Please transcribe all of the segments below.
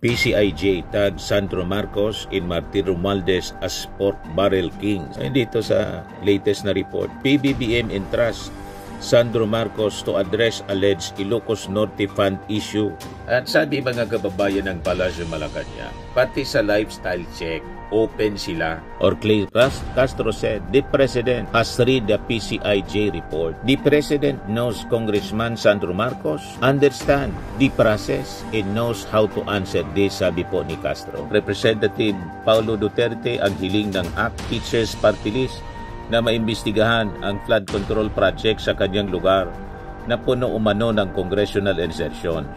PCIJ tag Sandro Marcos in Martin Romualdez as pork barrel kings. Ay dito sa latest na report, PBBM entrusts Sandro Marcos to address alleged Ilocos Norte Fund issue. At sabi mga kababayan ng Palasyo Malacanang, pati sa lifestyle check, open sila. Or Clay Castro said, the President has read the PCIJ report. The President knows Congressman Sandro Marcos, understand the process, and knows how to answer this, sabi po ni Castro. Representative Paulo Duterte ang hiling ng ACT Teachers Party List na maimbestigahan ang flood control project sa kanyang lugar na puno umano ng congressional insertions.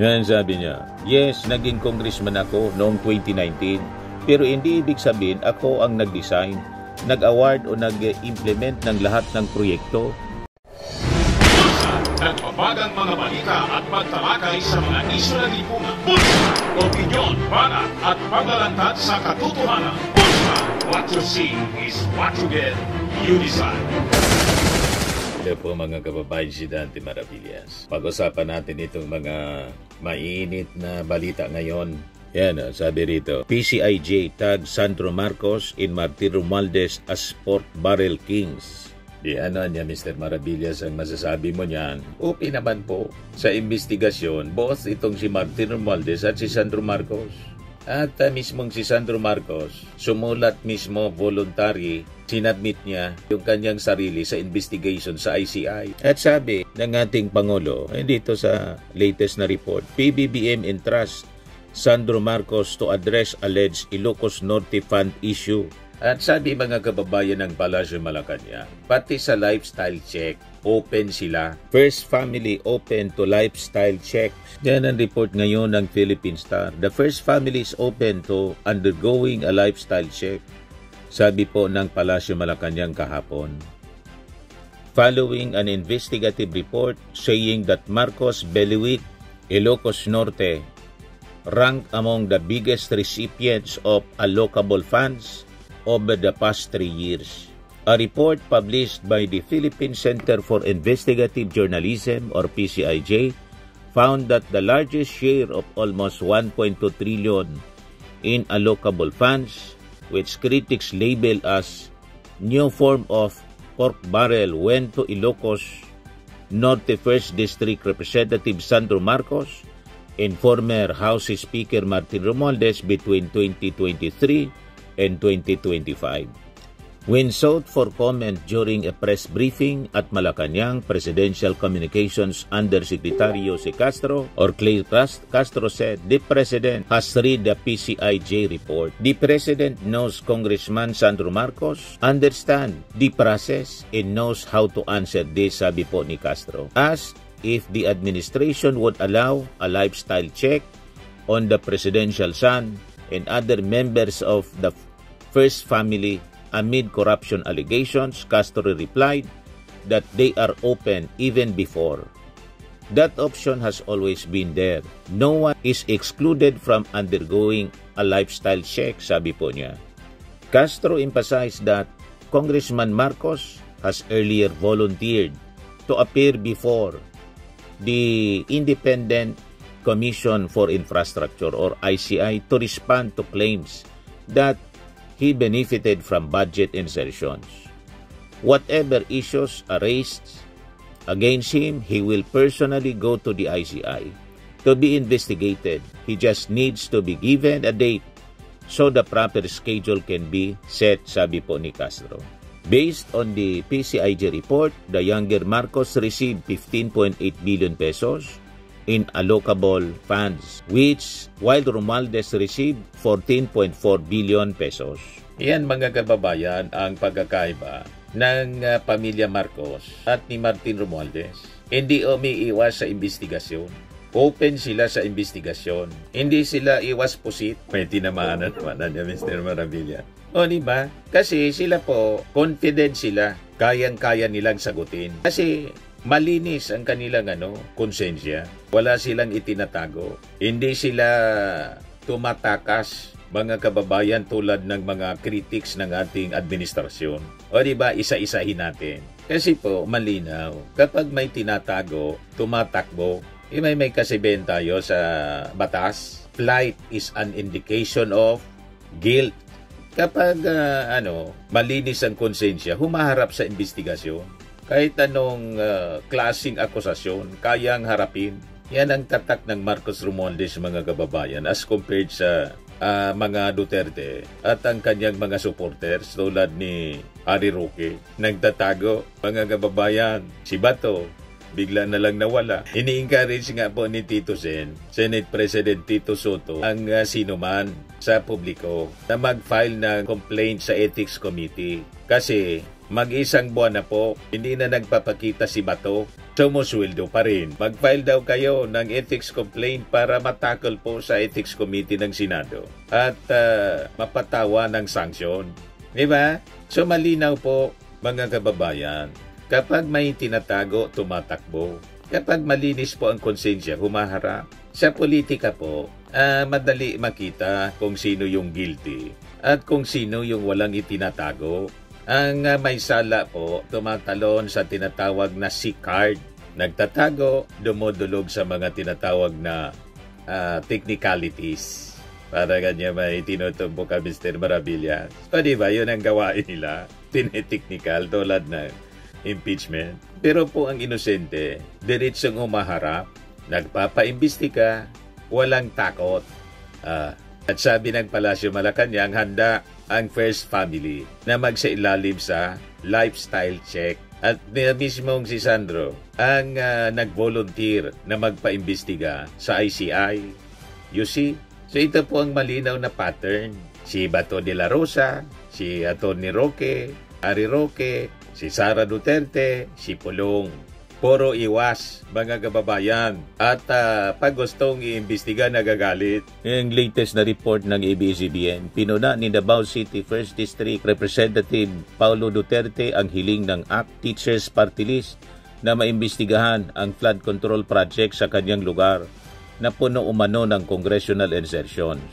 Ngayon sabi niya, yes, naging congressman ako noong 2019, pero hindi ibig sabihin ako ang nag-design, nag-award o nag-implement ng lahat ng proyekto. Nagpapagang mga balita at pagtalakay sa mga isyu na lipungan. Bulsa! Opinyon, banat at paglalantad sa katotohanan. Bulsa! What you see is what you get. You decide. Hello po mga kababayan, si Dante Maravillas. Pag-usapan natin itong mga mainit na balita ngayon. Yan, sabi rito, PCIJ tag Sandro Marcos in Martin Romualdez as pork barrel kings. Di ano niya, Mr. Maravillas, ang masasabi mo niyan? Okay naman po. Sa investigasyon, both itong si Martin Romualdez at si Sandro Marcos. At mismong si Sandro Marcos, sumulat mismo voluntary, sinadmit niya yung kanyang sarili sa investigation sa ICI. At sabi ng ating Pangulo, dito sa latest na report, PBBM entrusts Sandro Marcos to address alleged Ilocos Norte Fund issue. At sabi mga kababayan ng Palasyo Malacanang, pati sa lifestyle check, open sila. First family open to lifestyle check. Yan ang report ngayon ng Philippine Star. The first family is open to undergoing a lifestyle check. Sabi po ng Palasyo Malacanang kahapon. Following an investigative report saying that Marcos Beliwit, Ilocos Norte, ranked among the biggest recipients of allocable funds over the past 3 years. A report published by the Philippine Center for Investigative Journalism or PCIJ found that the largest share of almost 1.2 trillion in allocable funds, which critics label as new form of pork barrel, went to Ilocos Norte 1st District Representative Sandro Marcos and former House Speaker Martin Romualdez between 2023 and 2025. When sought for comment during a press briefing at Malacanang, Presidential Communications Undersecretary Jose Castro or Clay Castro said, the President has read the PCIJ report. The President knows Congressman Sandro Marcos, understand the process, and knows how to answer this, sabi po ni Castro. Asked if the administration would allow a lifestyle check on the presidential son and other members of the first family amid corruption allegations, Castro replied that they are open even before. That option has always been there. No one is excluded from undergoing a lifestyle check, sabi po niya. Castro emphasized that Congressman Marcos has earlier volunteered to appear before the Independent Commission for Infrastructure or ICI to respond to claims that he benefited from budget insertions. Whatever issues are raised against him, he will personally go to the ICI to be investigated. He just needs to be given a date so the proper schedule can be set, sabi po ni Castro. Based on the PCIJ report, the younger Marcos received 15.8 billion pesos in allocable funds, which while Romualdez received 14.4 billion pesos. Yan mga kababayan ang pagkakaiba ng pamilya Marcos at ni Martin Romualdez. Hindi umiiwas sa investigasyon. Open sila sa investigasyon. Hindi sila iwas pusit. May tinamaan na naman niya, Mr. Maravilla. O diba? Kasi sila po, confident sila. Kayang-kaya nilang sagutin. Kasi malinis ang kanilang konsensya. Wala silang itinatago. Hindi sila tumatakas, mga kababayan, tulad ng mga critics ng ating administrasyon. O diba, isa-isahin natin. Kasi po, malinaw. Kapag may tinatago, tumatakbo, may kasibihan tayo sa batas. flight is an indication of guilt. Kapag malinis ang konsensya, humaharap sa investigasyon. Kahit anong klaseng akusasyon, kayang harapin. Yan ang tatak ng Marcos Romualdez, mga kababayan, as compared sa mga Duterte at ang kanyang mga supporters tulad ni Harry Roque. Nagtatago, mga kababayan, si Bato, bigla na lang nawala. Ini-encourage nga po ni Tito Sen, Senate President Tito Soto, ang sinuman sa publiko na mag-file ng complaint sa Ethics Committee. Kasi mag-isang buwan na po, hindi na nagpapakita si Bato, sumusweldo pa rin. Mag-file daw kayo ng ethics complaint para matakol po sa Ethics Committee ng Senado at mapatawa ng sanksyon. Diba? So malinaw po, mga kababayan, kapag may tinatago, tumatakbo. Kapag malinis po ang konsensya, humaharap. Sa politika po, madali makita kung sino yung guilty at kung sino yung walang itinatago. Ang may sala po, tumatalon sa tinatawag na C-card. Nagtatago, dumudulog sa mga tinatawag na technicalities. Para ganyan may tinutumbo ka, Mr. Maravillas. O diba, yun ang gawain nila. Tinetechnical, tulad ng impeachment. Pero po ang inosente, diretsong umaharap, nagpapaimbestiga, walang takot. At sabi ng Palasyo Malacanang, handa ang first family na magsailalim sa lifestyle check. At mismong si Sandro ang nag-volunteer na magpaimbestiga sa ICI. You see? So ito po ang malinaw na pattern. Si Bato de la Rosa, si Atty. Roque, Harry Roque, si Sara Duterte, si Pulong. Puro iwas, mga kababayan. At pag gustong iimbestiga, nagagalit. Yung latest na report ng ABS-CBN, pinuna ni Davao City 1st District Representative Paulo Duterte ang hiling ng ACT Teachers Party List na maimbestigahan ang flood control project sa kanyang lugar na puno umano ng congressional insertions.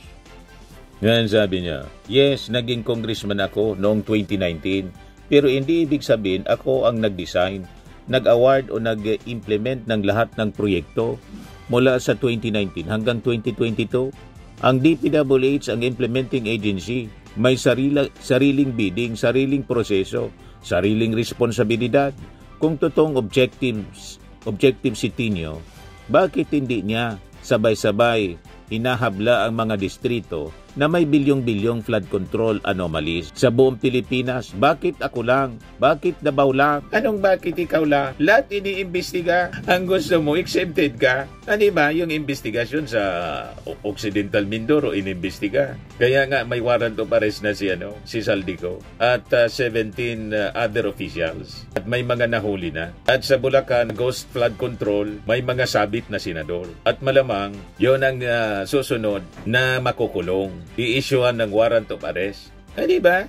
Ngayon sabi niya, yes, naging congressman ako noong 2019, pero hindi ibig sabihin ako ang nag-design, nag-award o nag-implement ng lahat ng proyekto mula sa 2019 hanggang 2022. Ang DPWH ang implementing agency. May sariling bidding, sariling proseso, sariling responsibilidad. Kung totoong objective si Tino, bakit hindi niya sabay-sabay hinahabla ang mga distrito na may bilyong-bilyong flood control anomalies sa buong Pilipinas? Bakit ako lang? Bakit Davao lang? Anong bakit ikaw lang? Lahat iniimbestiga. Ang gusto mo, exempted ka. Ano ba? Yung investigasyon sa Occidental Mindoro, inimbestiga. Kaya nga may warrant of arrest na si Saldico at 17 other officials. At may mga nahuli na. At sa Bulacan, ghost flood control, may mga sabit na senador. At malamang, yon ang susunod na makukulong. I-issuean ng warrant of arrest. Di ba?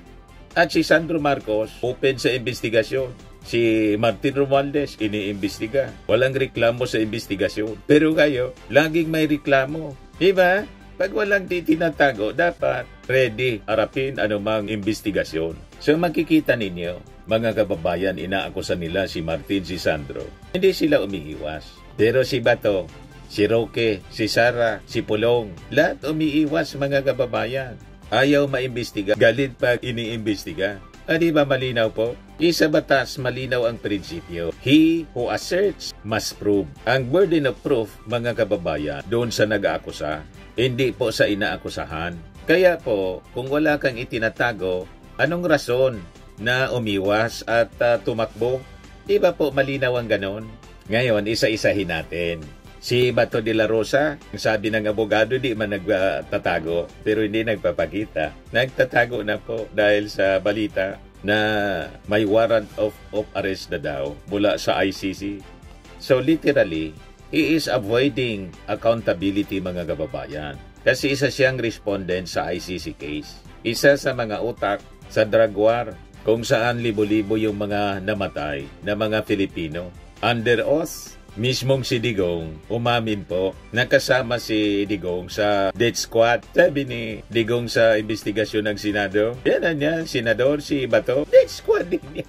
At si Sandro Marcos, open sa investigasyon. Si Martin Romualdez, iniimbestiga. Walang reklamo sa investigasyon. Pero kayo, laging may reklamo. Di ba? Pag walang tinatago, dapat ready harapin anumang investigasyon. So makikita ninyo, mga kababayan, inaakusan nila si Martin, si Sandro. Hindi sila umiiwas. Pero si Bato, si Roque, si Sara, si Pulong, lahat umiiwas, mga kababayan. Ayaw maimbestiga, galit pag iniimbestiga. Di ba malinaw po? Sa batas, malinaw ang prinsipyo. He who asserts must prove. Ang burden of proof, mga kababayan, doon sa nag-aakusa, hindi po sa inaakusahan. Kaya po, kung wala kang itinatago, anong rason na umiwas at tumakbo? Di ba po malinaw ang ganon? Ngayon, isa-isahin natin. Si Bato de la Rosa, sabi ng abogado, di man nagtatago, pero hindi nagpapakita. Nagtatago na po dahil sa balita na may warrant of arrest na daw mula sa ICC. So literally, he is avoiding accountability, mga kababayan. Kasi isa siyang respondent sa ICC case. Isa sa mga utak sa drug war kung saan libo-libo yung mga namatay na mga Filipino. Under oath, mismong si Digong, umamin po, nakasama si Digong sa death squad. Sabi ni Digong sa investigasyon ng Senado, yan na niya, Senador, si Bato, death squad din niya.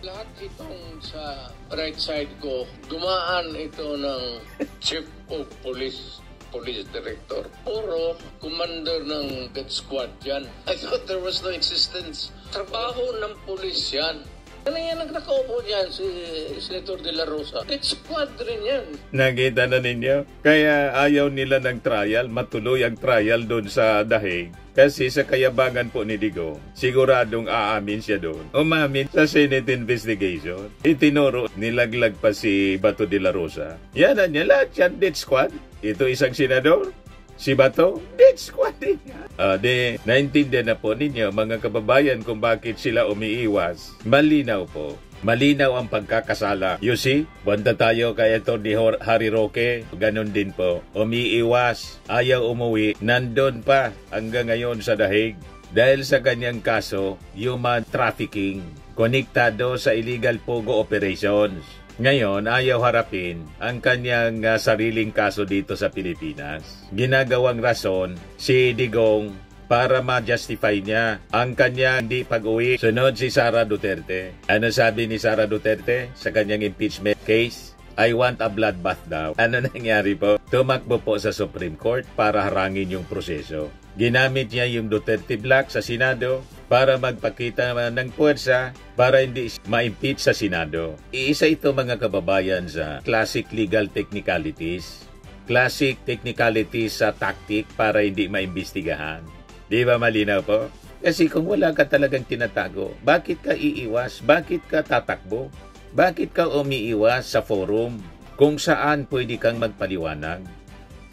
Lahat itong sa right side ko, dumaan ito ng Chief of Police police director. Puro commander ng death squad yan. I thought there was no existence. Trabaho ng police yan. Ano yan ang nakaupo dyan, si Senator De La Rosa? Death squad rin yan. Nakita na ninyo? Kaya ayaw nila ng trial, matuloy ang trial doon sa Dahig. Kasi sa kayabangan po ni Digong, siguradong aamin siya doon. Umamin sa Senate investigation. Itinuro, nilaglag pa si Bato de la Rosa. Yan na niya, lahat yan, death squad. Ito isang senador. Si Bato, death squad din niya. Naintindihan na po ninyo, mga kababayan, kung bakit sila umiiwas. Malinaw po. Malinaw ang pagkakasala. You see, banda tayo kay Atty. Harry Roque. Ganon din po. Umiiwas. Ayaw umuwi. Nandun pa hanggang ngayon sa Dahig. Dahil sa kanyang kaso, human trafficking. Konektado sa illegal pogo operations. Ngayon, ayaw harapin ang kanyang sariling kaso dito sa Pilipinas. Ginagawang rason si Digong para ma-justify niya ang kanyang hindi pag-uwi. Sunod si Sara Duterte. Ano sabi ni Sara Duterte sa kanyang impeachment case? I want a bloodbath daw. Ano nangyari po? Tumakbo po sa Supreme Court para harangin yung proseso. Ginamit niya yung Duterte Black sa Senado para magpakita ng puwersa para hindi ma-impeach sa Senado. Iisa ito mga kababayan sa classic legal technicalities. Classic technicalities sa tactic para hindi maimbestigahan. Di ba malinaw po? Kasi kung wala ka talagang tinatago, bakit ka iiwas? Bakit ka tatakbo? Bakit ka umiiwas sa forum kung saan pwede kang magpaliwanag?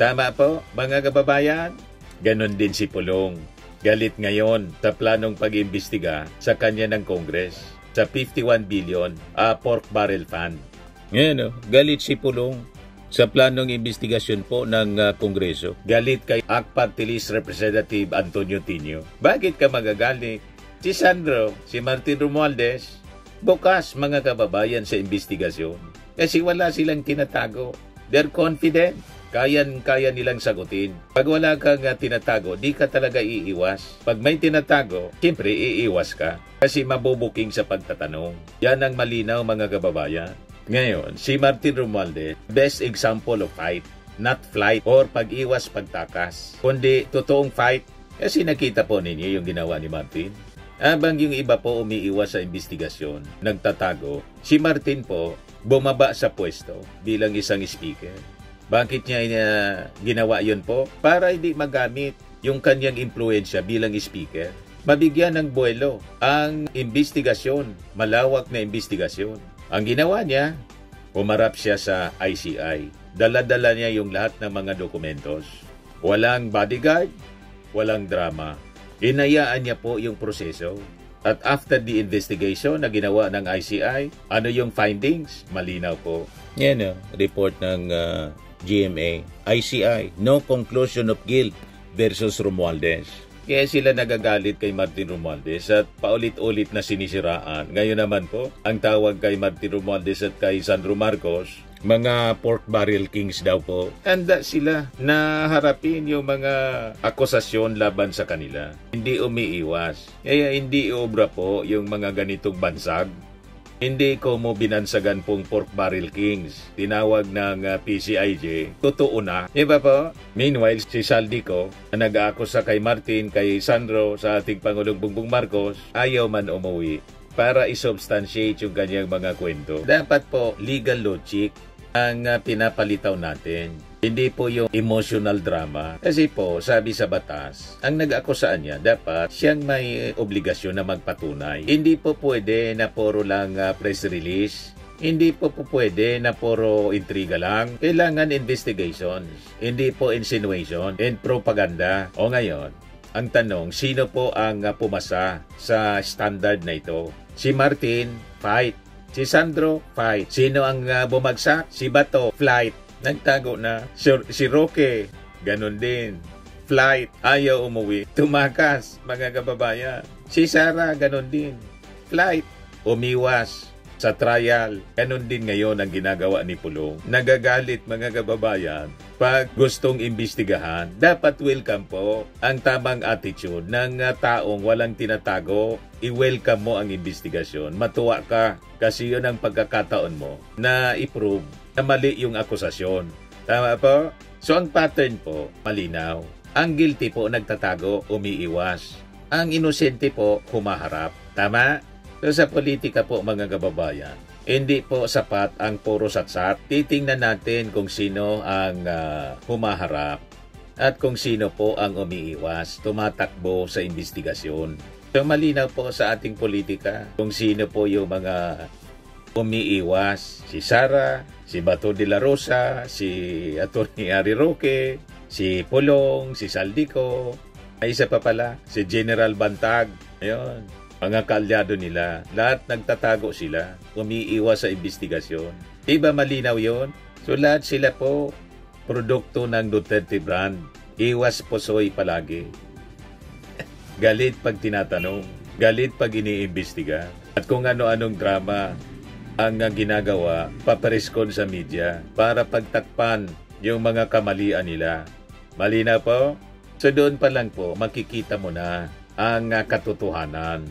Tama po, mga kababayan? Ganon din si Pulong. Galit ngayon sa planong pag-imbestiga sa kanya ng Congress sa 51 billion pork barrel fund. Ngayon, galit si Pulong sa planong investigasyon po ng Kongreso. Galit kay ACT Party List Representative Antonio Tinio. Bakit ka magagalit? Si Sandro, si Martin Romualdez, bukas mga kababayan sa investigasyon. Kasi wala silang tinatago. They're confident. Kaya nilang sagutin. Pag wala kang tinatago, di ka talaga iiwas. Pag may tinatago, siyempre iiwas ka. Kasi mabubuking sa pagtatanong. Yan ang malinaw mga kababayan. Ngayon, si Martin Romualdez, best example of fight. Not flight or pag-iwas pagtakas. Kundi totoong fight. Kasi nakita po ninyo yung ginawa ni Martin. Habang yung iba po umiiwas sa investigasyon, nagtatago, si Martin po bumaba sa pwesto bilang isang speaker. Bakit niya ginawa yun po? Para hindi magamit yung kanyang impluensya bilang speaker. Mabigyan ng buwelo ang investigasyon, malawak na investigasyon. Ang ginawa niya, umarap siya sa ICI. Dala-dala niya yung lahat ng mga dokumentos. Walang bodyguard, walang drama. Inayaan niya po yung proseso. At after the investigation na ginawa ng ICI, ano yung findings? Malinaw po. Yan report ng GMA. ICI, no conclusion of guilt versus Romualdez. Kaya sila nagagalit kay Martin Romualdez at paulit-ulit na sinisiraan. Ngayon naman po, ang tawag kay Martin Romualdez at kay Sandro Marcos, mga pork barrel kings daw po. Handa sila na harapin yung mga akusasyon laban sa kanila. Hindi umiiwas. Kaya hindi obra po yung mga ganitong bansag. Hindi ko mo binansagan pong pork barrel kings. Tinawag ng PCIJ. Totoo na. Diba po? Meanwhile, si Saldico na nag-aakusa kay Martin, kay Sandro, sa ating Pangulong Bongbong Marcos, ayaw man umuwi para isubstantiate yung kanyang mga kwento. Dapat po legal logic ang pinapalitaw natin. Hindi po yung emotional drama. Kasi po, sabi sa batas, ang nag-akusaan niya, dapat siyang may obligasyon na magpatunay. Hindi po pwede na puro lang press release. Hindi po pwede na puro intriga lang. Kailangan investigations. Hindi po insinuation and propaganda. O ngayon, ang tanong, sino po ang pumasa sa standard na ito? Si Martin, fight. Si Sandro, fight. Sino ang bumagsak? Si Bato, flight. Nagtago na. Si Roque, ganun din. Flight, ayaw umuwi. Tumakas, mga kababayan. Si Sara, ganun din. Flight, umiwas sa trial. Ganun din ngayon ang ginagawa ni Pulong. Nagagalit, mga kababayan. Pag gustong imbestigahan, dapat welcome po ang tamang attitude ng taong walang tinatago. I-welcome mo ang investigasyon. Matuwa ka kasi yun ang pagkakataon mo na i-prove na mali yung akusasyon. Tama po? So ang pattern po, malinaw. Ang guilty po nagtatago, umiiwas. Ang inosente po, humaharap. Tama? So sa politika po mga kababayan, hindi po sapat ang puro satsat. Titingnan natin kung sino ang humaharap at kung sino po ang umiiwas, tumatakbo sa investigasyon. So malinaw po sa ating politika kung sino po yung mga umiiwas. Si Sara, si Bato de la Rosa, si Atty. Harry Roque, si Pulong, si Saldico, ay isa pa pala, si General Bantag. Ayun, mga kaalyado nila. Lahat nagtatago sila, umiiwas sa investigasyon. Diba malinaw yon? So lahat sila po, produkto ng Duterte brand. Iwas posoy palagi. Galit pag tinatanong, galit pag iniimbestiga. At kung ano-anong drama ang ginagawa, papariskon sa media para pagtakpan yung mga kamalian nila. Malinaw po? So doon pa lang po, makikita mo na ang katotohanan.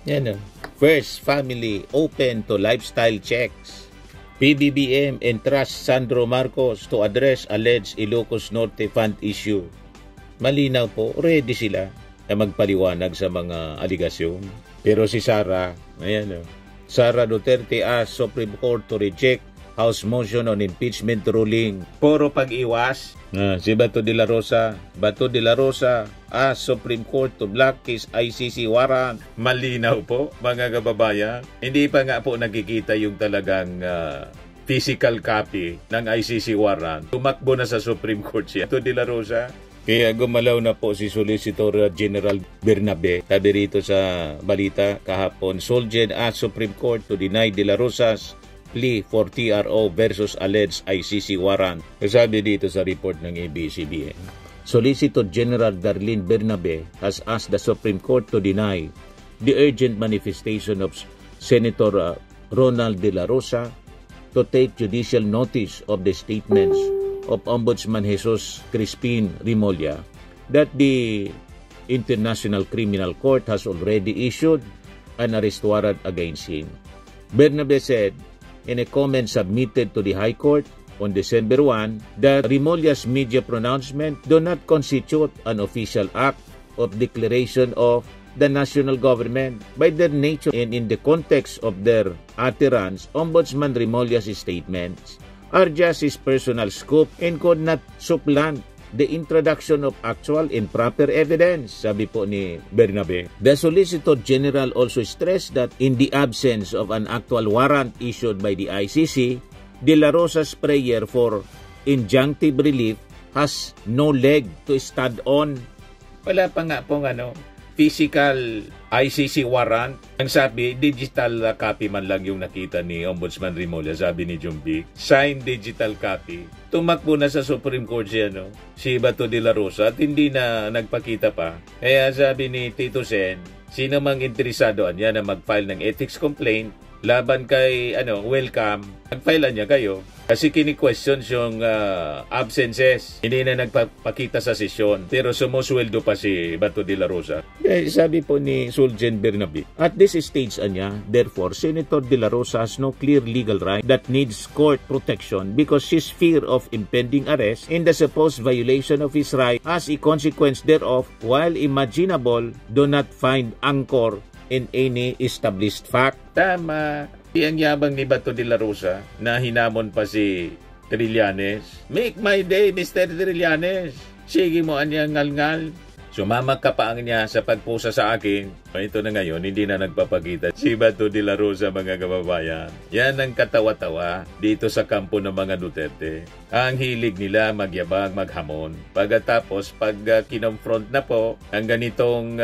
Yan o. First family open to lifestyle checks. PBBM entrusts Sandro Marcos to address alleged Ilocos Norte Fund issue. Malinaw po, ready sila na magpaliwanag sa mga aligasyon. Pero si Sara, ayan o. Sara Duterte asks Supreme Court to reject House motion on impeachment ruling. Puro pag-iwas. Si Bato de la Rosa asks Supreme Court to block his ICC warrant. Malinaw po, mga kababayan. Hindi pa nga po nakikita yung talagang physical copy ng ICC warrant. Tumakbo na sa Supreme Court siya. Bato de la Rosa. Kaya gumalaw na po si Solicitor General Bernabe. Sabi rito sa balita kahapon, Solgen asks Supreme Court to deny de la Rosa's plea for TRO versus alleged ICC warrant. Sabi dito sa report ng ABS-CBN, Solicitor General Darlene Bernabe has asked the Supreme Court to deny the urgent manifestation of Senator Ronald De La Rosa to take judicial notice of the statements of Ombudsman Jesus Crispin Remulla that the International Criminal Court has already issued an arrest warrant against him. Bernabe said in a comment submitted to the High Court on December 1 that Remulla's media pronouncement do not constitute an official act of declaration of the national government. By their nature and in the context of their utterance, Ombudsman Remulla's statements are just his personal scoop and could not supplant the introduction of actual and proper evidence, sabi po ni Bernabe. The Solicitor General also stressed that in the absence of an actual warrant issued by the ICC, De La Rosa's prayer for injunctive relief has no leg to stand on. Wala pa nga pong physical ICC warrant. Ang sabi, digital copy man lang yung nakita ni Ombudsman Remulla, sabi ni Jumbi. Signed digital copy. Tumakbo na sa Supreme Court siya, si Bato de la Rosa, at hindi na nagpakita pa. Kaya sabi ni Tito Sen, sino mang interesado niya na mag-file ng ethics complaint laban kay welcome, mag-file niya kayo. Kasi kini-questions yung absences. Hindi na nagpakita sa sesyon. Pero sumusweldo pa si Bato de la Rosa. Sabi po ni Solgen Bernabe, at this stage therefore, Senator de la Rosa has no clear legal right that needs court protection because his fear of impending arrest and the supposed violation of his right as a consequence thereof, while imaginable, do not find anchor in any established fact. Tama. Ang yabang ni Bato de la Rosa na hinamon pa si Trillanes. Make my day, Mr. Trillanes. Sige mo anyang ngal-ngal. Sumama ka pa ang niya sa pagpusa sa akin. Ito na ngayon, hindi na nagpapakita si Bato de la Rosa, mga kababayan. Yan ang katawa-tawa dito sa kampo ng mga Duterte. Ang hilig nila magyabang, maghamon. Pagkatapos, pag kinonfront na po ang ganitong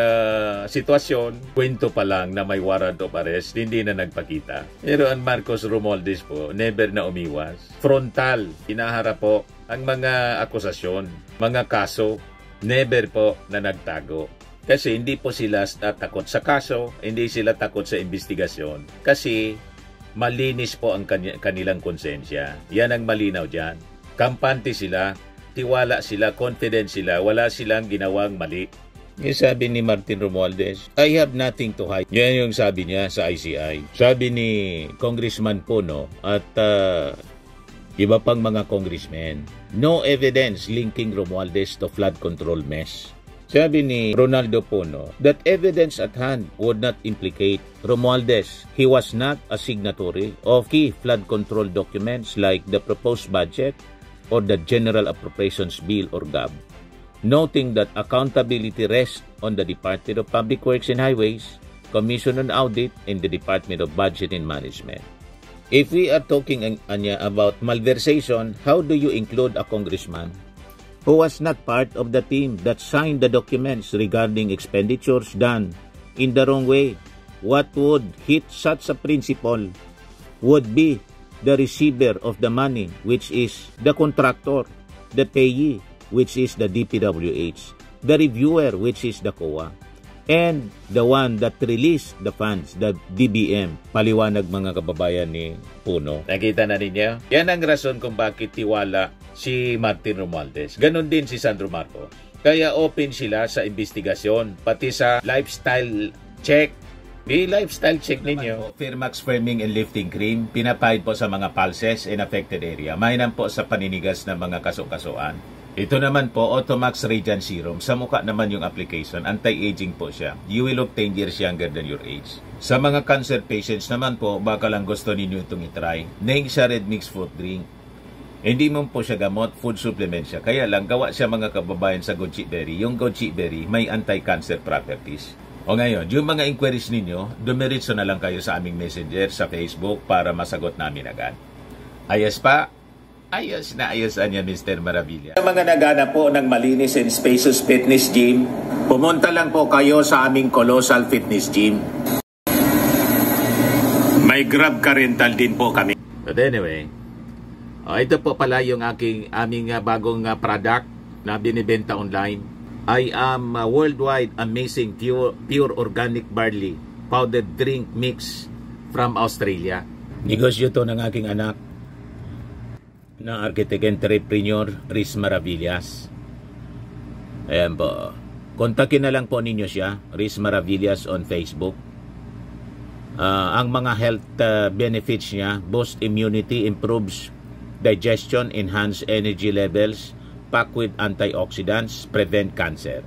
sitwasyon, kwento pa lang na may warrant of arrest, hindi na nagpakita. Pero ang Marcos Romualdez po, never na umiwas. Frontal, inaharap po ang mga akusasyon, mga kaso, never po na nagtago. Kasi hindi po sila takot sa kaso, hindi sila takot sa investigasyon. Kasi malinis po ang kanilang konsensya. Yan ang malinaw dyan. Kampante sila, tiwala sila, confident sila, wala silang ginawang mali. Yung sabi ni Martin Romualdez, I have nothing to hide. Yan yung sabi niya sa ICI. Sabi ni Congressman Puno at iba pang mga congressmen. No evidence linking Romualdez to flood control mess. Sabi ni Ronaldo Puno that evidence at hand would not implicate Romualdez. He was not a signatory of key flood control documents like the proposed budget or the General Appropriations Bill or GAB, noting that accountability rests on the Department of Public Works and Highways, Commission on Audit, and the Department of Budget and Management. If we are talking about malversation, how do you include a congressman who was not part of the team that signed the documents regarding expenditures done in the wrong way? What would hit such a principle would be the receiver of the money, which is the contractor, the payee, which is the DPWH, the reviewer, which is the COA, and the one that released the funds, the DBM. Paliwanag mga kababayan ni Puno. Nakita na ninyo? Yan ang rason kung bakit tiwala si Martin Romualdez. Ganon din si Sandro Marcos. Kaya open sila sa investigasyon, pati sa lifestyle check. May lifestyle check ninyo. Firmax Firming and Lifting Cream, pinapahid po sa mga pulses in affected area. Mainam po sa paninigas ng mga kaso-kasuan. Ito naman po, Automax Radiant Serum. Sa mukha naman yung application, anti-aging po siya. You will look 10 years younger than your age. Sa mga cancer patients naman po, baka lang gusto ninyo itong itry. Neng siya red mixed fruit drink. Hindi mo po siya gamot, food supplement siya. Kaya lang, gawa siya mga kababayan sa goji berry. Yung goji berry, may anti-cancer properties. O ngayon, yung mga inquiries ninyo, dumiritso na lang kayo sa aming messenger sa Facebook para masagot namin agad. Ayos pa? Ayos na ayos niya, Mr. Maravilla. Sa mga nagana po ng malinis and spacious fitness gym, pumunta lang po kayo sa aming Colossal Fitness Gym. May Grab car rental din po kami. But anyway, ito po pala yung aming bagong product na binibenta online. I am worldwide amazing pure organic barley powdered drink mix from Australia. Negosyo to ng aking anak na architect entrepreneur Riz Maravillas. Ayan po. Kontakin na lang po ninyo siya, Riz Maravillas on Facebook. Ang mga health benefits niya, boost immunity, improves digestion, enhance energy levels, packed with antioxidants, prevent cancer.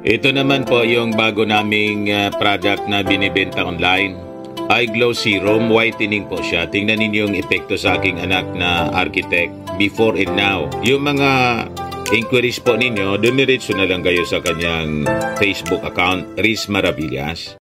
Ito naman po yung bago naming product na binibenta online. Eye Glow Serum, whitening po siya. Tingnan ninyo yung epekto sa aking anak na architect before and now. Yung mga inquiries po ninyo, dumiretso na lang kayo sa kanyang Facebook account, Riz Maravillas.